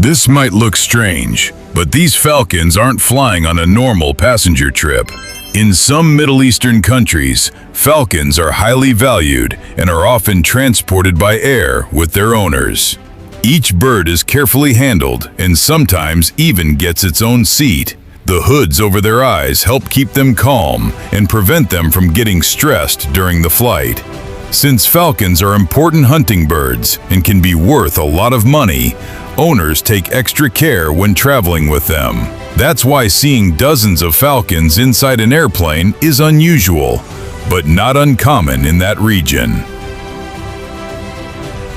This might look strange, but these falcons aren't flying on a normal passenger trip. In some Middle Eastern countries, falcons are highly valued and are often transported by air with their owners. Each bird is carefully handled and sometimes even gets its own seat. The hoods over their eyes help keep them calm and prevent them from getting stressed during the flight. Since falcons are important hunting birds and can be worth a lot of money, owners take extra care when traveling with them. That's why seeing dozens of falcons inside an airplane is unusual, but not uncommon in that region.